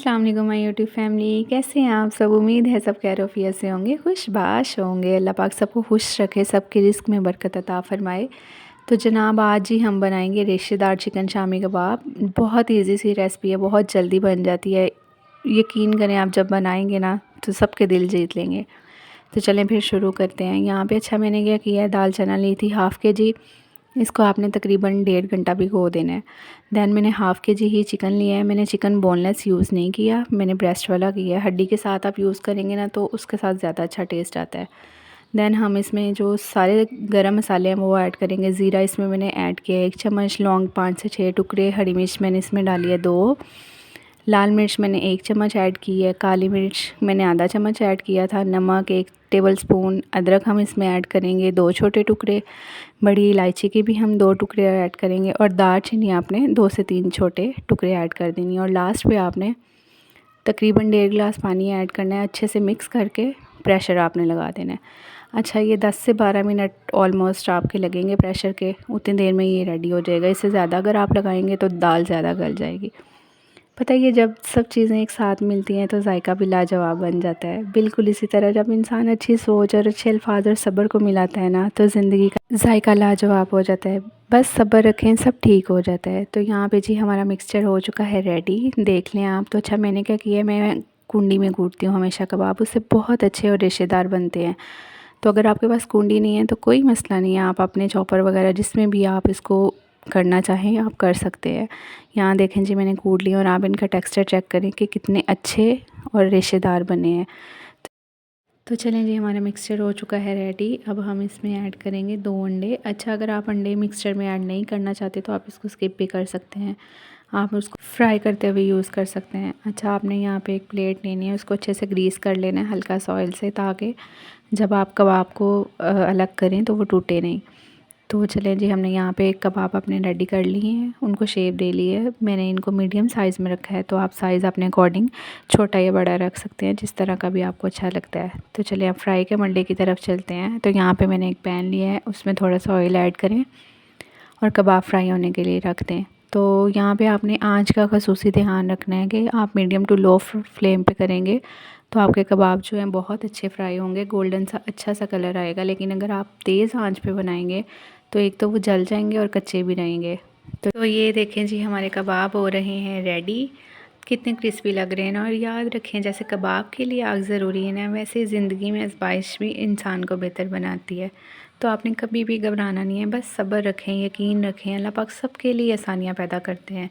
अस्सलाम वालेकुम my YouTube family, कैसे हैं आप सब। उम्मीद है सब खैरियत से होंगे, खुशबाश होंगे। अल्लाह पाक सबको खुश रखे, सबके रिस्क में बरकत अता फरमाए। तो जनाब आज ही हम बनाएंगे रेशेदार चिकन शामी कबाब। बहुत इजी सी रेसिपी है, बहुत जल्दी बन जाती है। यकीन करें आप जब बनाएंगे ना तो सबके दिल जीत लेंगे। तो चलें फिर शुरू करते हैं। यहाँ पे अच्छा मैंने क्या किया है, दाल चना ली थी हाफ़ के जी। इसको आपने तकरीबन 1.5 घंटा भिगो देना है। दैन मैंने हाफ़ के जी ही चिकन लिया है। मैंने चिकन बोनलेस यूज़ नहीं किया, मैंने ब्रेस्ट वाला किया है। हड्डी के साथ आप यूज़ करेंगे ना तो उसके साथ ज़्यादा अच्छा टेस्ट आता है। दैन हम इसमें जो सारे गरम मसाले हैं वो ऐड करेंगे। ज़ीरा इसमें मैंने ऐड किया है 1 चम्मच, लौंग 5 से 6 टुकड़े, हरी मिर्च मैंने इसमें डाली है 2, लाल मिर्च मैंने 1 चम्मच ऐड की है, काली मिर्च मैंने आधा चम्मच ऐड किया था, नमक 1 टेबलस्पून, अदरक हम इसमें ऐड करेंगे 2 छोटे टुकड़े, बड़ी इलायची के भी हम 2 टुकड़े ऐड करेंगे और दालचीनी आपने 2 से 3 छोटे टुकड़े ऐड कर देनी है। और लास्ट पे आपने तकरीबन 1.5 गिलास पानी ऐड करना है। अच्छे से मिक्स करके प्रेशर आपने लगा देना है। अच्छा, ये 10 से 12 मिनट ऑलमोस्ट आपके लगेंगे प्रेशर के, उतनी देर में ये रेडी हो जाएगा। इससे ज़्यादा अगर आप लगाएंगे तो दाल ज़्यादा गल जाएगी। पता है, ये जब सब चीज़ें एक साथ मिलती हैं तो जायका भी लाजवाब बन जाता है। बिल्कुल इसी तरह जब इंसान अच्छी सोच और अच्छे अल्फाज और सब्र को मिलाता है ना तो ज़िंदगी का जायका लाजवाब हो जाता है। बस सब्र रखें, सब ठीक हो जाता है। तो यहाँ पे जी हमारा मिक्सचर हो चुका है रेडी, देख लें आप। तो अच्छा मैंने क्या किया है, मैं कुंडी में कूटती हूँ हमेशा कबाब, उससे बहुत अच्छे और रेशेदार बनते हैं। तो अगर आपके पास कुंडी नहीं है तो कोई मसला नहीं है, आप अपने चॉपर वगैरह जिसमें भी आप इसको करना चाहें आप कर सकते हैं। यहाँ देखें जी मैंने कूट लिया और आप इनका टेक्सचर चेक करें कि कितने अच्छे और रेशेदार बने हैं। तो चलें जी, हमारा मिक्सचर हो चुका है रेडी। अब हम इसमें ऐड करेंगे 2 अंडे। अच्छा, अगर आप अंडे मिक्सचर में ऐड नहीं करना चाहते तो आप इसको स्किप भी कर सकते हैं, आप उसको फ्राई करते हुए यूज़ कर सकते हैं। अच्छा, आपने यहाँ पे एक प्लेट लेनी है, उसको अच्छे से ग्रीस कर लेना है हल्का सा ऑयल से, ताकि जब आप कबाब को अलग करें तो वो टूटे नहीं। तो चलें जी, हमने यहाँ पे एक कबाब अपने रेडी कर लिए हैं, उनको शेप दे ली है। मैंने इनको मीडियम साइज़ में रखा है, तो आप साइज़ अपने अकॉर्डिंग छोटा या बड़ा रख सकते हैं, जिस तरह का भी आपको अच्छा लगता है। तो चलिए आप फ्राई के मंडे की तरफ चलते हैं। तो यहाँ पे मैंने एक पैन लिया है, उसमें थोड़ा सा ऑयल ऐड करें और कबाब फ्राई होने के लिए रख दें। तो यहाँ पे आपने आँच का ख़ुसूसी ध्यान रखना है कि आप मीडियम टू लो फ्लेम पे करेंगे तो आपके कबाब जो हैं बहुत अच्छे फ्राई होंगे, गोल्डन सा अच्छा सा कलर आएगा। लेकिन अगर आप तेज़ आंच पे बनाएंगे तो एक तो वो जल जाएंगे और कच्चे भी रहेंगे। तो ये देखें जी, हमारे कबाब हो रहे हैं रेडी, कितने क्रिस्पी लग रहे हैं ना। और याद रखें, जैसे कबाब के लिए आग ज़रूरी है ना, वैसे ज़िंदगी में आज़माइश भी इंसान को बेहतर बनाती है। तो आपने कभी भी घबराना नहीं है, बस सब्र रखें, यकीन रखें, अल्लाह पाक सबके लिए आसानियाँ पैदा करते हैं।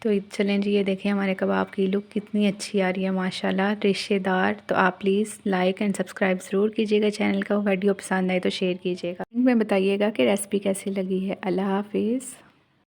तो चलें जी, ये देखें हमारे कबाब की लुक कितनी अच्छी आ रही है माशाल्लाह, रेशेदार। तो आप प्लीज़ लाइक एंड सब्सक्राइब ज़रूर कीजिएगा चैनल का। वीडियो पसंद आए तो शेयर कीजिएगा, में बताइएगा कि रेसिपी कैसी लगी है। अल्लाह हाफिज़।